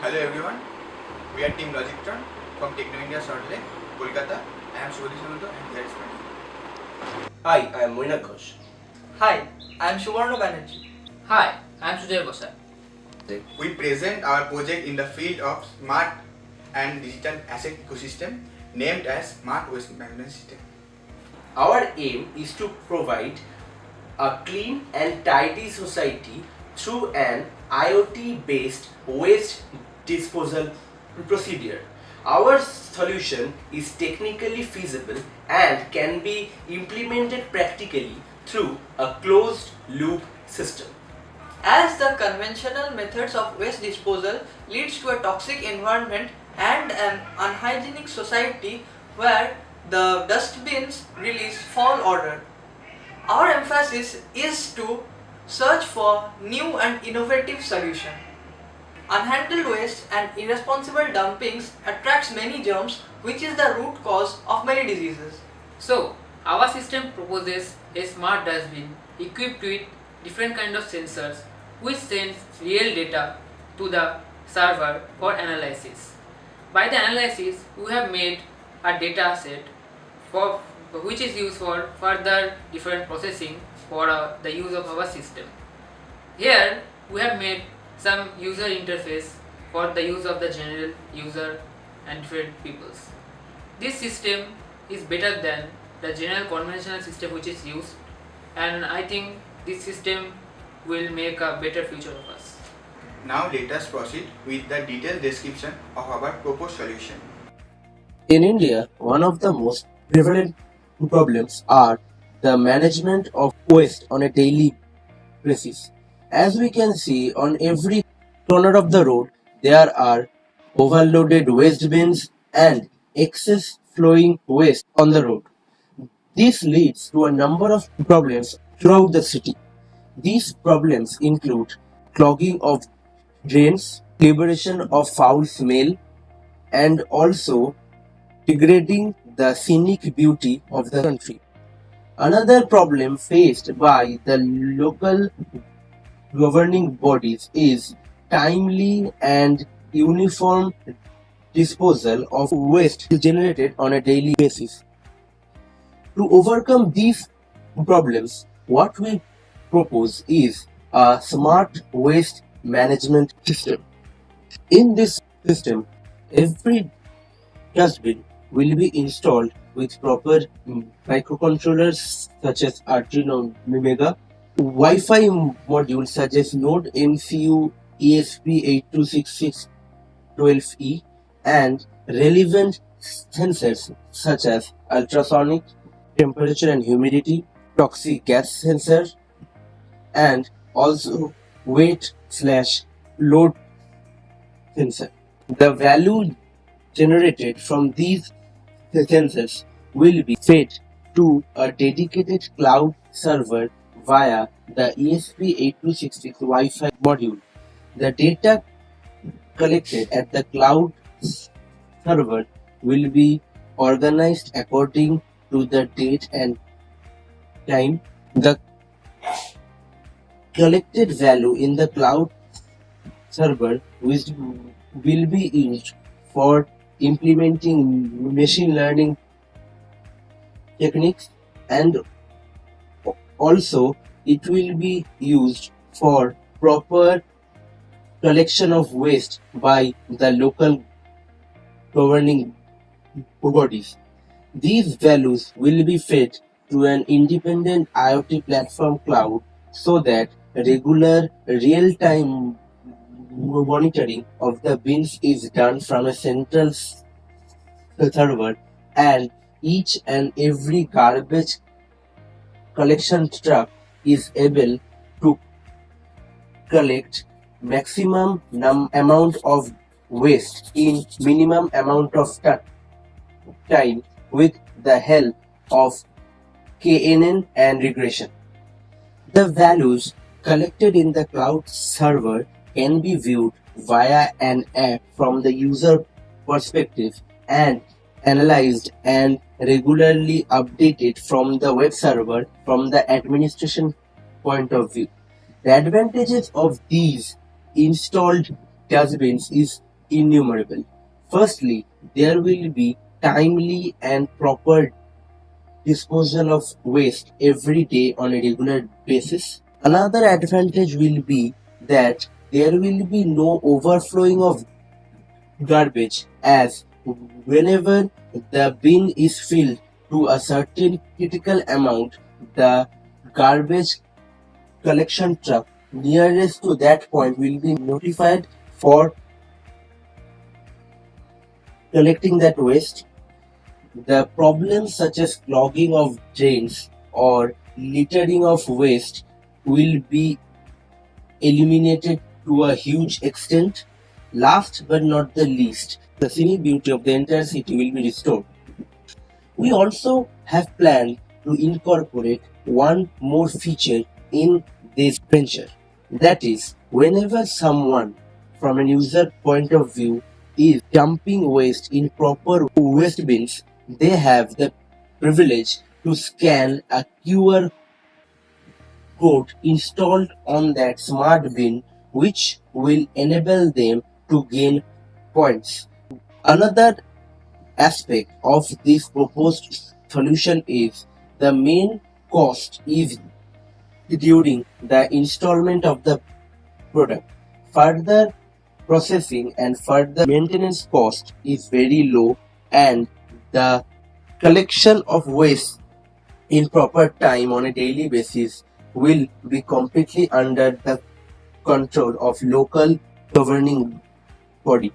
Hello everyone, we are Team LOGICTRONS from Techno India Salt Lake, Kolkata. I am Shubhodhi Samanto and here is my team. Hi, I am Moina Ghosh. Hi, I am Suvarno Banerjee. Hi, I am Sujay Bosai. We present our project in the field of smart and digital asset ecosystem named as Smart Waste Management System. Our aim is to provide a clean and tidy society through an IOT based waste disposal procedure. Our solution is technically feasible and can be implemented practically through a closed loop system. As the conventional methods of waste disposal leads to a toxic environment and an unhygienic society where the dustbins release foul odor, our emphasis is to search for new and innovative solutions. Unhandled waste and irresponsible dumpings attracts many germs, which is the root cause of many diseases. So, our system proposes a smart dustbin equipped with different kind of sensors which sends real data to the server for analysis. By the analysis, we have made a data set for which is used for further different processing for the use of our system. Here we have made some user interface for the use of the general user and different peoples. This system is better than the general conventional system which is used, and I think this system will make a better future of us. Now let us proceed with the detailed description of our proposed solution. In India, one of the most prevalent problems are the management of waste on a daily basis. As we can see, on every corner of the road, there are overloaded waste bins and excess flowing waste on the road. This leads to a number of problems throughout the city. These problems include clogging of drains, liberation of foul smell, and also degrading the scenic beauty of the country. Another problem faced by the local governing bodies is timely and uniform disposal of waste generated on a daily basis. To overcome these problems, what we propose is a smart waste management system. In this system, every dustbin will be installed with proper microcontrollers such as Arduino Mega, Wi-Fi modules such as Node MCU ESP826612E, and relevant sensors such as ultrasonic, temperature and humidity, toxic gas sensor, and also weight/load sensor. The value generated from these sensors will be fed to a dedicated cloud server via the ESP8266 Wi-Fi module. The data collected at the cloud server will be organized according to the date and time. The collected value in the cloud server will be used for implementing machine learning techniques, and also it will be used for proper collection of waste by the local governing bodies. These values will be fed to an independent IoT platform cloud so that regular real-time monitoring of the bins is done from a central server, and each and every garbage collection truck is able to collect maximum amount of waste in minimum amount of time with the help of KNN and regression. The values collected in the cloud server can be viewed via an app from the user perspective and analyzed and regularly updated from the web server from the administration point of view. The advantages of these installed dustbins is innumerable. Firstly, there will be timely and proper disposal of waste every day on a regular basis. Another advantage will be that there will be no overflowing of garbage, as whenever the bin is filled to a certain critical amount, the garbage collection truck nearest to that point will be notified for collecting that waste. The problems such as clogging of drains or littering of waste will be eliminated to a huge extent. Last but not the least, the scenic beauty of the entire city will be restored. We also have planned to incorporate one more feature in this venture. That is, whenever someone from an user point of view is dumping waste in proper waste bins, they have the privilege to scan a QR code installed on that smart bin, which will enable them to gain points. Another aspect of this proposed solution is the main cost is during the installment of the product. Further processing and further maintenance cost is very low, and the collection of waste in proper time on a daily basis will be completely under the control of local governing body.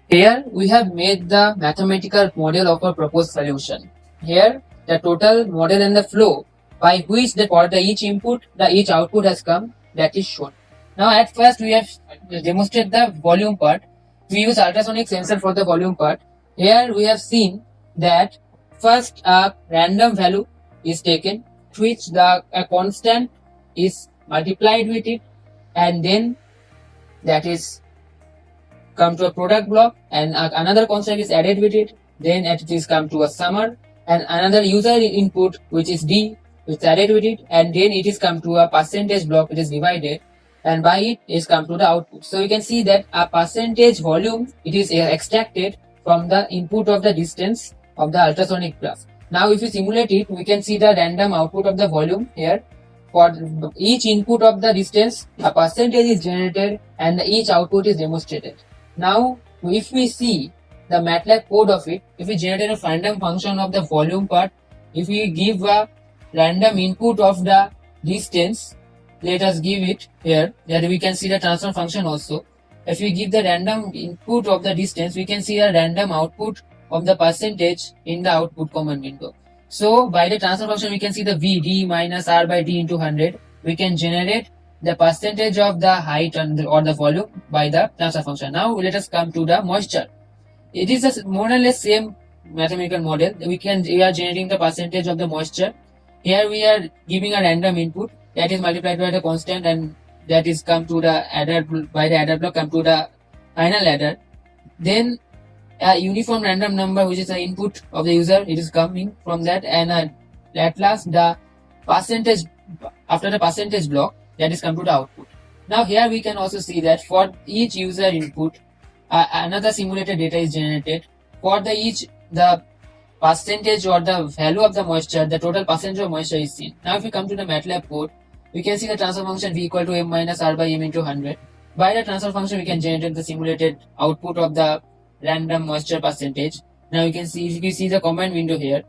Here we have made the mathematical model of our proposed solution. Here the total model and the flow by which for the each input the each output has come, that is shown. Now at first we have demonstrated the volume part. We use ultrasonic sensor for the volume part. Here we have seen that first a random value is taken, which a constant is multiplied with it, and then that is come to a product block, and another constant is added with it, then it is come to a summer, and another user input which is D is added with it, and then it is come to a percentage block, it is divided, and by it is come to the output. So you can see that a percentage volume, it is extracted from the input of the distance of the ultrasonic graph. Now if you simulate it, we can see the random output of the volume here. For each input of the distance, a percentage is generated and each output is demonstrated. Now if we see the MATLAB code of it, if we generate a random function of the volume part, if we give a random input of the distance, let us give it here, that we can see the transfer function also. If we give the random input of the distance, we can see a random output of the percentage in the output command window. So by the transfer function we can see the V D minus R by D into 100. We can generate the percentage of the height or the volume by the transfer function. Now let us come to the moisture. It is a more or less same mathematical model. We are generating the percentage of the moisture. Here we are giving a random input that is multiplied by the constant, and that is come to the adder, by the adder block come to the final adder. Then a uniform random number, which is the input of the user, it is coming from that, and at last the percentage, after the percentage block, that is come to the output. Now here we can also see that for each user input, another simulated data is generated. For the percentage or the value of the moisture, the total percentage of moisture is seen. Now if we come to the MATLAB code, we can see the transfer function V equal to M minus R by M into 100. By the transfer function we can generate the simulated output of the random moisture percentage. Now you can see, if you see the command window here,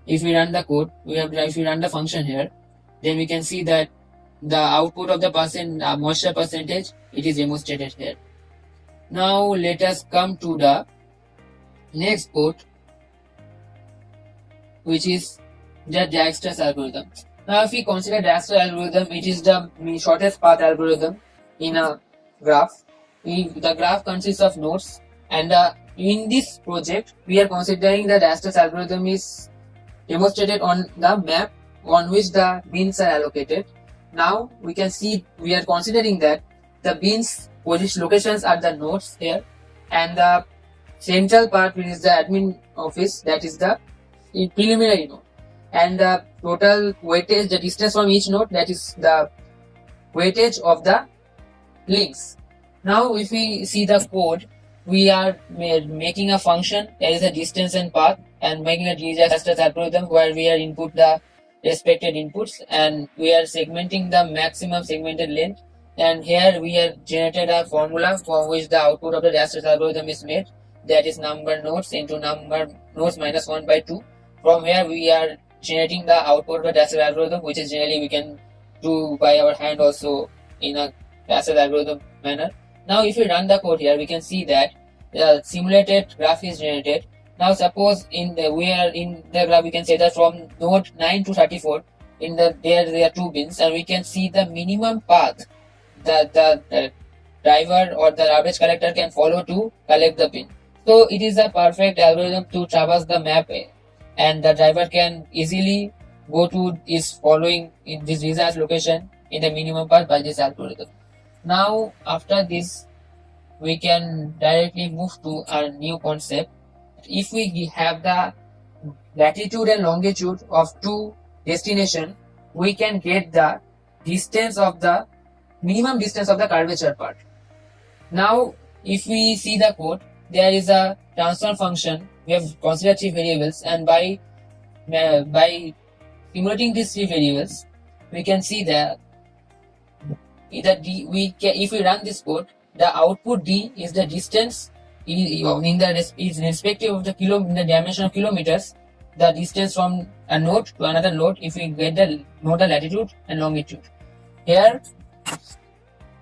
if we run the code, if we run the function here, then we can see that the output of the moisture percentage, it is demonstrated here. Now let us come to the next code, which is the Dijkstra's algorithm. Now if we consider Dijkstra's algorithm, it is the shortest path algorithm in a graph. The graph consists of nodes, and in this project we are considering the Dijkstra's algorithm is demonstrated on the map on which the bins are allocated. Now we can see we are considering that the bins locations are the nodes here, and the central part, which is the admin office, that is the preliminary node, and the total weightage, the distance from each node, that is the weightage of the links. Now if we see the code, we are making a function, there is a distance and path, and making a disaster algorithm where we are input the respected inputs and we are segmenting the maximum segmented length, and here we have generated a formula for which the output of the disaster algorithm is made, that is number nodes into number nodes minus 1 by 2. From here we are generating the output of the disaster algorithm, which is generally we can do by our hand also in a disaster algorithm manner. Now if we run the code here, we can see that the simulated graph is generated. Now suppose we are in the graph, we can say that from node 9 to 34, there are two bins, and we can see the minimum path that the driver or the garbage collector can follow to collect the bin. So it is a perfect algorithm to traverse the map, and the driver can easily go to is following in this desired location in the minimum path by this algorithm. Now after this, we can directly move to our new concept. If we have the latitude and longitude of two destinations, we can get the distance of the minimum distance of the curvature part. Now if we see the code, there is a transfer function. We have considered three variables, and by simulating these three variables, we can see that if we run this code, the output d is the distance is respective of the in the dimension of kilometers, the distance from a node to another node if we get the nodal latitude and longitude. Here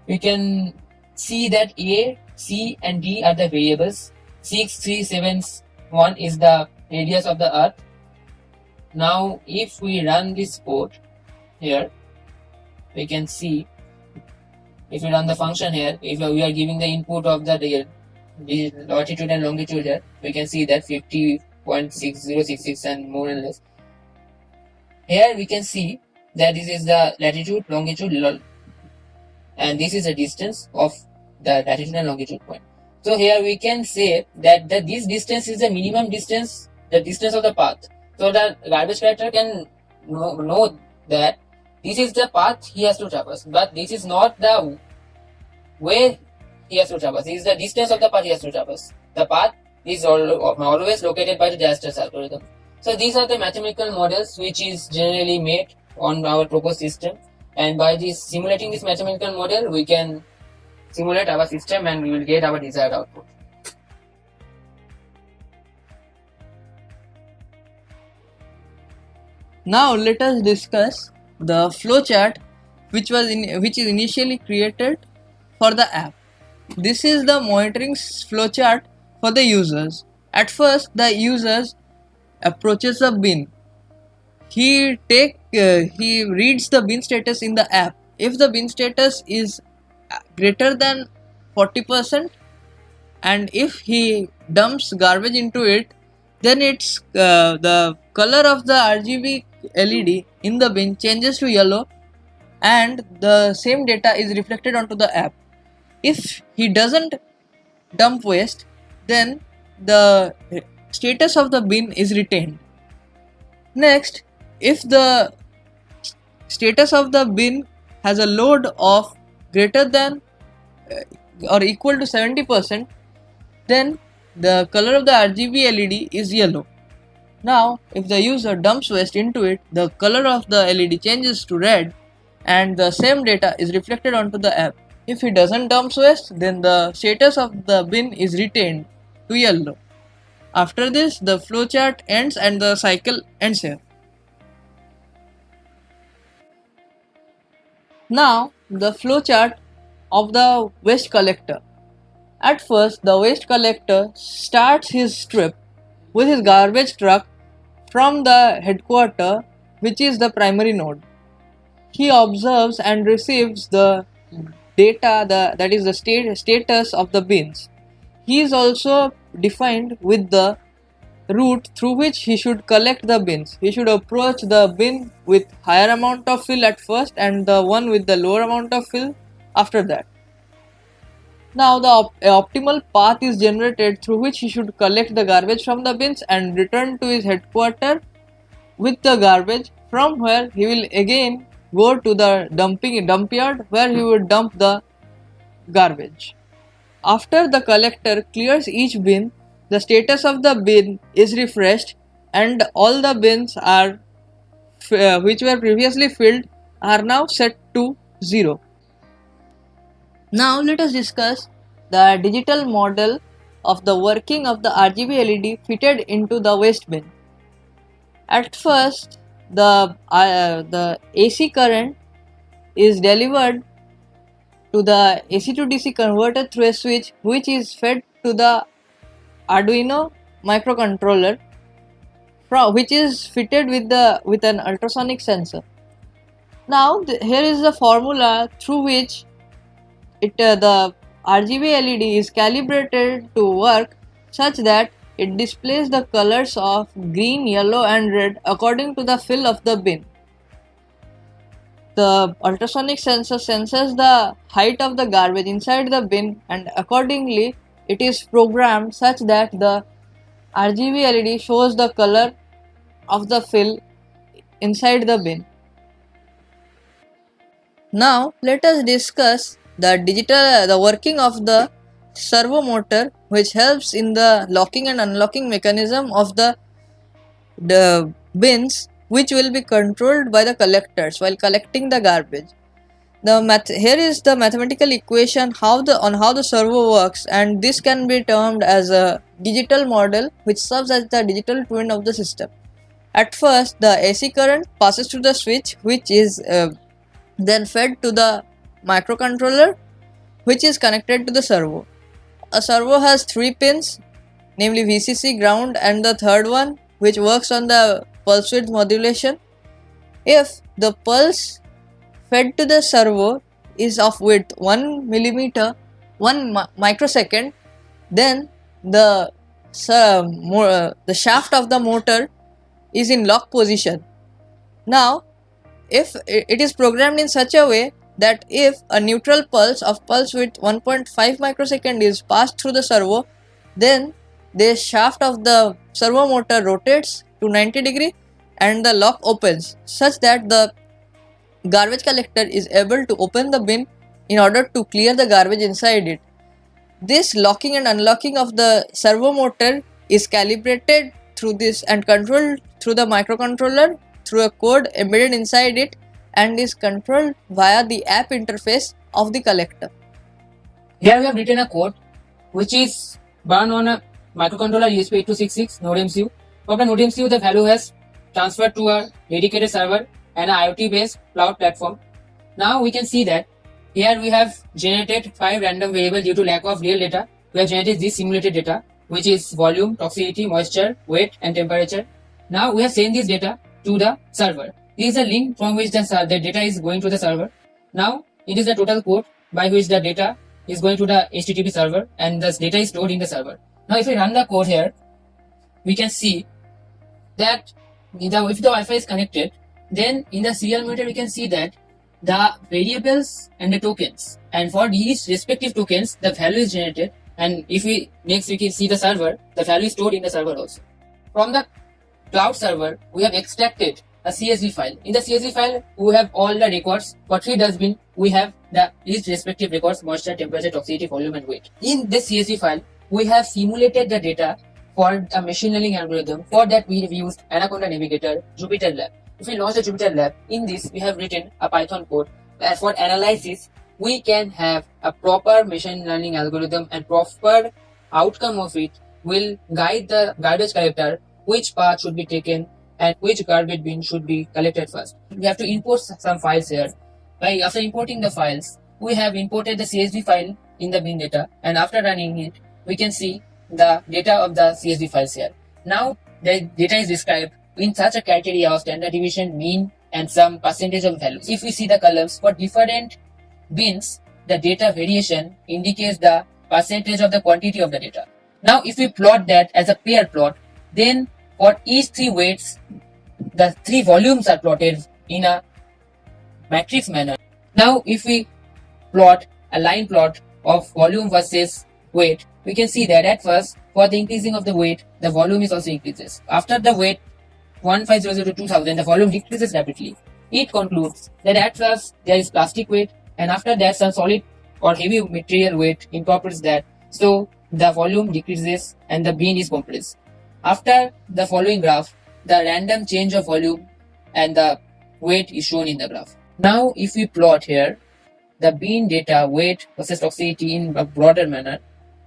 we can see that a, c and d are the variables. 6, 3, 7, 1 is the radius of the earth. Now if we run this code here, we can see, if we run the function here, if we are giving the input of the latitude and longitude here, we can see that 50.6066 and more and less. Here we can see that this is the latitude, longitude, and this is the distance of the latitude and longitude point. So here we can say that this distance is the minimum distance, the distance of the path. So the garbage collector can know that this is the path he has to traverse, but this is not the way he has to traverse. This is the distance of the path he has to traverse. The path is always located by the disaster algorithm. So these are the mathematical models which is generally made on our proposed system, and by simulating this mathematical model, we can simulate our system and we will get our desired output. Now let us discuss the flowchart which is initially created for the app. This is the monitoring flowchart for the users. At first, the users approaches the bin. He reads the bin status in the app. If the bin status is greater than 40%, and if he dumps garbage into it, then it's the color of the RGB LED in the bin changes to yellow, and the same data is reflected onto the app. If he doesn't dump waste, then the status of the bin is retained. Next, if the status of the bin has a load of greater than or equal to 70%, then the color of the RGB LED is yellow. Now, if the user dumps waste into it, the color of the LED changes to red, and the same data is reflected onto the app. If he doesn't dump waste, then the status of the bin is retained to yellow. After this, the flowchart ends and the cycle ends here. Now, the flowchart of the waste collector. At first, the waste collector starts his trip with his garbage truck from the headquarters, which is the primary node. He observes and receives the data, that is the status of the bins. He is also defined with the route through which he should collect the bins. He should approach the bin with higher amount of fill at first and the one with the lower amount of fill after that. Now the optimal path is generated through which he should collect the garbage from the bins and return to his headquarters with the garbage, from where he will again go to the dump yard where he will dump the garbage. After the collector clears each bin, the status of the bin is refreshed and all the bins which were previously filled are now set to 0. Now let us discuss the digital model of the working of the RGB LED fitted into the waste bin. At first, the AC current is delivered to the AC to DC converter through a switch which is fed to the Arduino microcontroller which is fitted with an ultrasonic sensor. Now here is the formula through which the RGB LED is calibrated to work such that it displays the colors of green, yellow and red according to the fill of the bin. The ultrasonic sensor senses the height of the garbage inside the bin and accordingly it is programmed such that the RGB LED shows the color of the fill inside the bin. Now let us discuss the working of the servo motor which helps in the locking and unlocking mechanism of the bins which will be controlled by the collectors while collecting the garbage. Here is the mathematical equation on how the servo works, and this can be termed as a digital model which serves as the digital twin of the system. At first, the AC current passes through the switch which is then fed to the microcontroller which is connected to the servo. A servo has 3 pins, namely VCC, ground and the third one which works on the pulse width modulation. If the pulse fed to the servo is of width 1 millimeter 1 microsecond, then the shaft of the motor is in lock position. Now if it is programmed in such a way that if a neutral pulse of pulse width 1.5 microsecond is passed through the servo, then the shaft of the servo motor rotates to 90 degree and the lock opens such that the garbage collector is able to open the bin in order to clear the garbage inside it. This locking and unlocking of the servo motor is calibrated through this and controlled through the microcontroller through a code embedded inside it and is controlled via the app interface of the collector. Here we have written a code which is run on a microcontroller ESP8266 Node MCU. From the Node MCU, the value has transferred to a dedicated server and an IoT based cloud platform. Now we can see that here we have generated 5 random variables due to lack of real data. We have generated this simulated data which is volume, toxicity, moisture, weight and temperature. Now we have sent this data to the server. This is a link from which the data is going to the server. Now it is the total code by which the data is going to the HTTP server and the data is stored in the server. Now if we run the code here, we can see that if the Wi-Fi is connected, then in the serial monitor we can see that the variables and the tokens, and for these respective tokens the value is generated, and if we can see the server, the value is stored in the server also. From the cloud server we have extracted a CSV file. In the CSV file we have all the records. For 3 dustbin we have these respective records: moisture, temperature, toxicity, volume and weight. In this CSV file we have simulated the data for a machine learning algorithm. For that we have used Anaconda Navigator, Jupyter Lab. If we launch the Jupyter Lab, in this we have written a Python code where for analysis we can have a proper machine learning algorithm, and proper outcome of it will guide the garbage collector which path should be taken and which garbage bin should be collected first. We have to import some files here. After importing the files, we have imported the CSV file in the bin data, and after running it, we can see the data of the CSV files here. Now the data is described in such a criteria of standard deviation, mean and some percentage of values. If we see the columns for different bins, the data variation indicates the percentage of the quantity of the data. Now if we plot that as a pair plot, then for each 3 weights, the 3 volumes are plotted in a matrix manner. Now if we plot a line plot of volume versus weight, we can see that at first for the increasing of the weight, the volume is also increases. After the weight 1500 to 2000, the volume decreases rapidly. It concludes that at first there is plastic weight, and after that some solid or heavy material weight incorporates that, so the volume decreases and the bin is compressed. After the following graph, the random change of volume and the weight is shown in the graph. Now if we plot here the bin data, weight versus toxicity in a broader manner,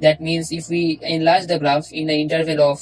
that means if we enlarge the graph in the interval of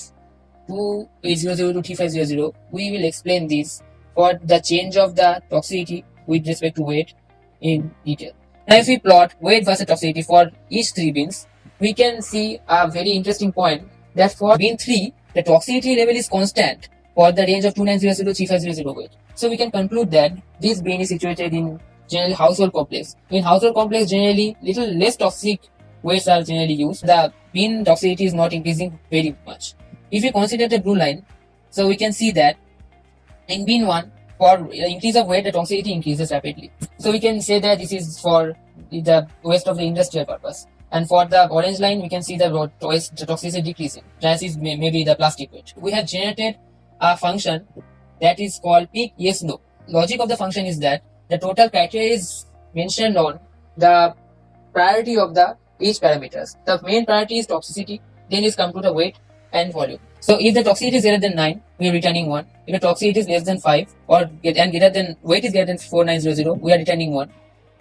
2800 to 3500, we will explain this for the change of the toxicity with respect to weight in detail. Now if we plot weight versus toxicity for each 3 bins, we can see a very interesting point that for bin 3, the toxicity level is constant for the range of 2900 to 3500 weight. So we can conclude that this bin is situated in generally household complex. In household complex, generally little less toxic weights are generally used. The bin toxicity is not increasing very much. If we consider the blue line, so we can see that in bin 1, for the increase of weight, the toxicity increases rapidly. So we can say that this is for the waste of the industrial purpose. And for the orange line, we can see the toxicity decreasing. That is maybe the plastic weight. We have generated a function that is called peak yes no. Logic of the function is that the total criteria is mentioned on the priority of the each parameters. The main priority is toxicity, then is come to the weight and volume. So if the toxicity is greater than 9, we are returning 1. If the toxicity is less than 5 or greater than weight is greater than 4900, we are returning 1.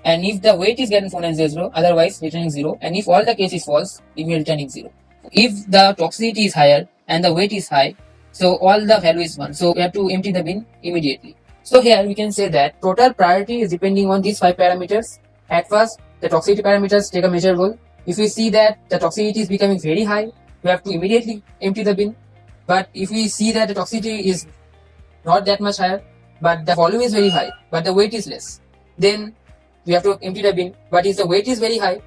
And if the weight is greater than 4900, otherwise returning 0. And if all the case is false, we are returning 0. If the toxicity is higher and the weight is high, so all the value is 1. So we have to empty the bin immediately. So here we can say that total priority is depending on these 5 parameters. At first, the toxicity parameters take a major role. If we see that the toxicity is becoming very high, we have to immediately empty the bin. But if we see that the toxicity is not that much higher, but the volume is very high, but the weight is less, then we have to empty the bin. But if the weight is very high,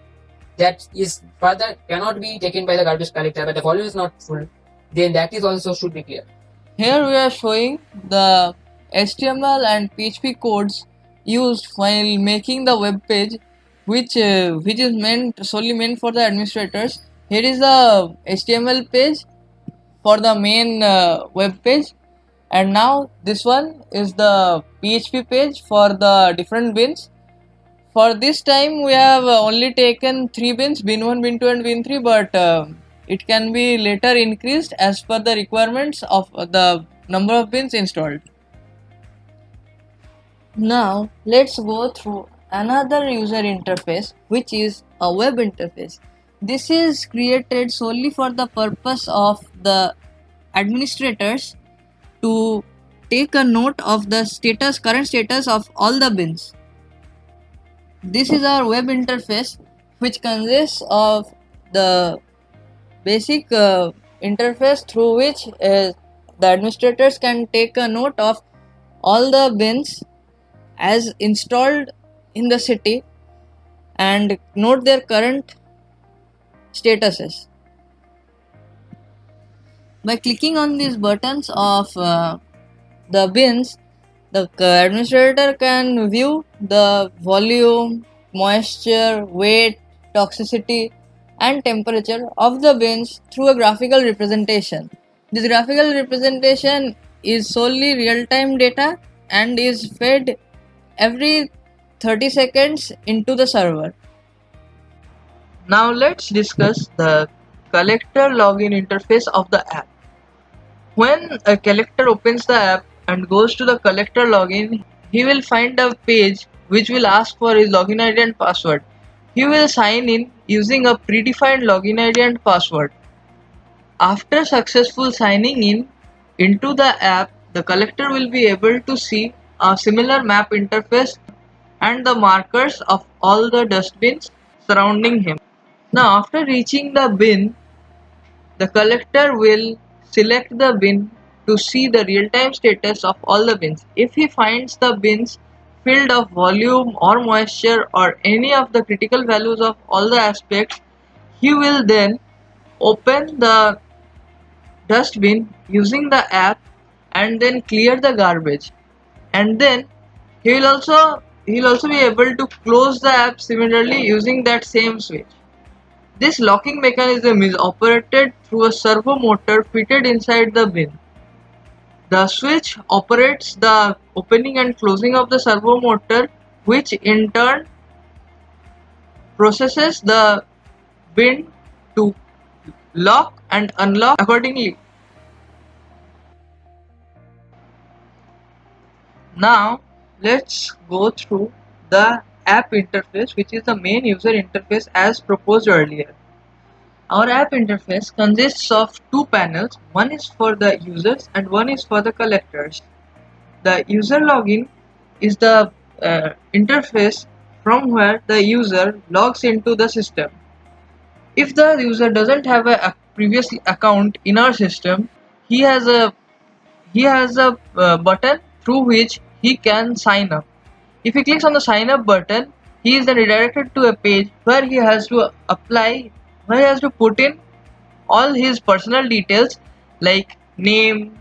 that is further cannot be taken by the garbage collector, but the volume is not full, then that is also should be clear. Here we are showing the HTML and PHP codes used while making the web page, which is solely meant for the administrators. Here is the HTML page for the main web page, and now this one is the PHP page for the different bins. For this time we have only taken 3 bins, bin 1, bin 2 and bin 3, but it can be later increased as per the requirements of the number of bins installed. Now let's go through another user interface, which is a web interface. This is created solely for the purpose of the administrators to take a note of the current status of all the bins. This is our web interface, which consists of the basic interface through which the administrators can take a note of all the bins as installed in the city and note their current statuses. By clicking on these buttons of the bins, the administrator can view the volume, moisture, weight, toxicity and temperature of the bins through a graphical representation. This graphical representation is solely real-time data and is fed every 30 seconds into the server. Now let's discuss the collector login interface of the app. When a collector opens the app and goes to the collector login, he will find a page which will ask for his login ID and password. He will sign in using a predefined login ID and password. After successful signing in into the app, the collector will be able to see a similar map interface and the markers of all the dustbins surrounding him. Now after reaching the bin, the collector will select the bin to see the real-time status of all the bins. If he finds the bins filled of volume or moisture or any of the critical values of all the aspects, he will then open the dustbin using the app and then clear the garbage, and then he will also be able to close the app similarly using that same switch. This locking mechanism is operated through a servo motor fitted inside the bin. The switch operates the opening and closing of the servo motor, which in turn processes the bin to lock and unlock accordingly. Now let's go through the app interface, which is the main user interface as proposed earlier. Our app interface consists of two panels, one is for the users and one is for the collectors. The user login is the interface from where the user logs into the system. If the user doesn't have a previous account in our system, he has a button through which he can sign up. If he clicks on the sign up button, he is then redirected to a page where he has to put in all his personal details like name,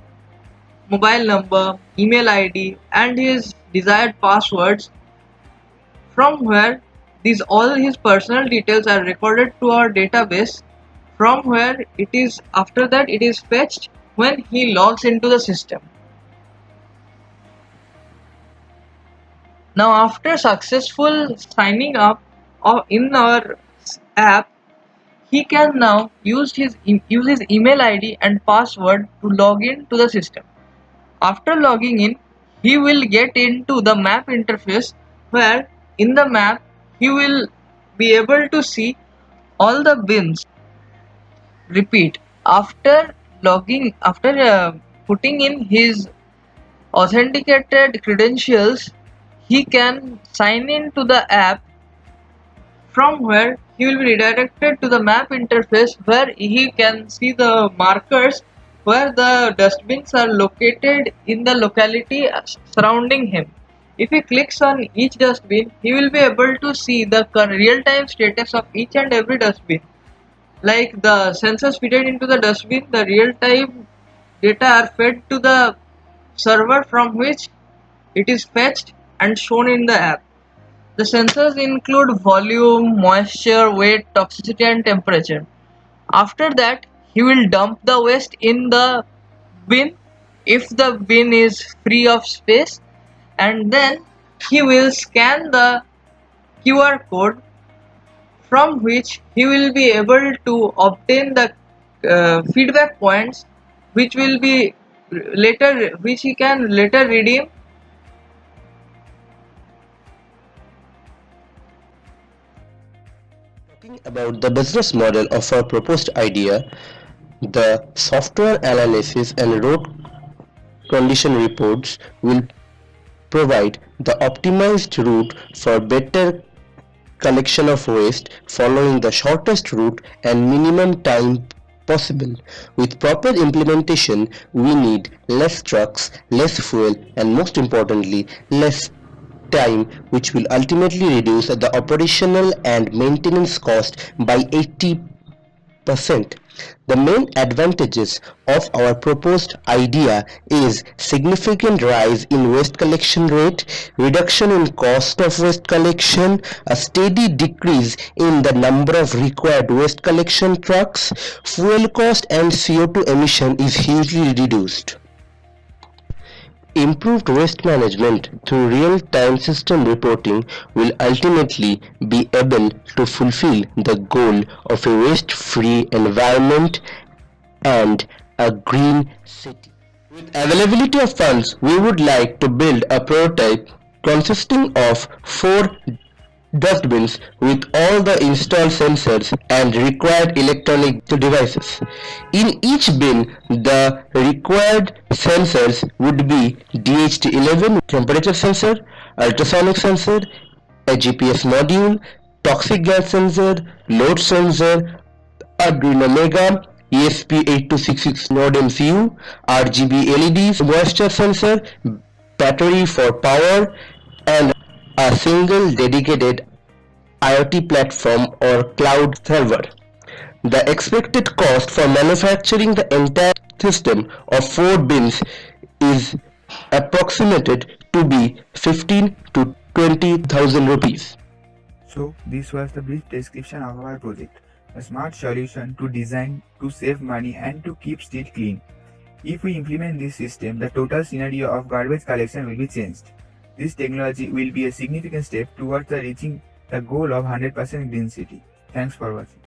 mobile number, email ID and his desired passwords, from where all his personal details are recorded to our database, from where it is fetched when he logs into the system. Now after successful signing up in our app, he can now use his email ID and password to log in to the system. After logging in, he will get into the map interface, where in the map he will be able to see all the bins. Repeat, after putting in his authenticated credentials, he can sign in to the app, from where he will be redirected to the map interface where he can see the markers where the dustbins are located in the locality surrounding him. If he clicks on each dustbin, he will be able to see the real-time status of each and every dustbin. Like the sensors fitted into the dustbin, the real-time data are fed to the server from which it is fetched and shown in the app. The sensors include volume, moisture, weight, toxicity and temperature. After that, he will dump the waste in the bin if the bin is free of space, and then he will scan the QR code, from which he will be able to obtain the feedback points which he can later redeem. Talking about the business model of our proposed idea, the software analysis and road condition reports will provide the optimized route for better collection of waste following the shortest route and minimum time possible. With proper implementation, we need less trucks, less fuel, and most importantly, less time, which will ultimately reduce the operational and maintenance cost by 80%. The main advantages of our proposed idea is significant rise in waste collection rate, reduction in cost of waste collection, a steady decrease in the number of required waste collection trucks, fuel cost and CO2 emission is hugely reduced. Improved waste management through real-time system reporting will ultimately be able to fulfill the goal of a waste-free environment and a green city. With availability of funds, we would like to build a prototype consisting of 4 dustbins with all the installed sensors and required electronic devices. In each bin, the required sensors would be DHT11 temperature sensor, ultrasonic sensor, a GPS module, toxic gas sensor, load sensor, Arduino Mega, ESP8266 Node MCU, RGB LEDs, moisture sensor, battery for power, and a single dedicated IOT platform or cloud server. The expected cost for manufacturing the entire system of 4 bins is approximated to be 15 to 20,000 rupees. So this was the brief description of our project, a smart solution to design to save money and to keep street clean. If we implement this system, the total scenario of garbage collection will be changed. This technology will be a significant step towards reaching the goal of 100% green city. Thanks for watching.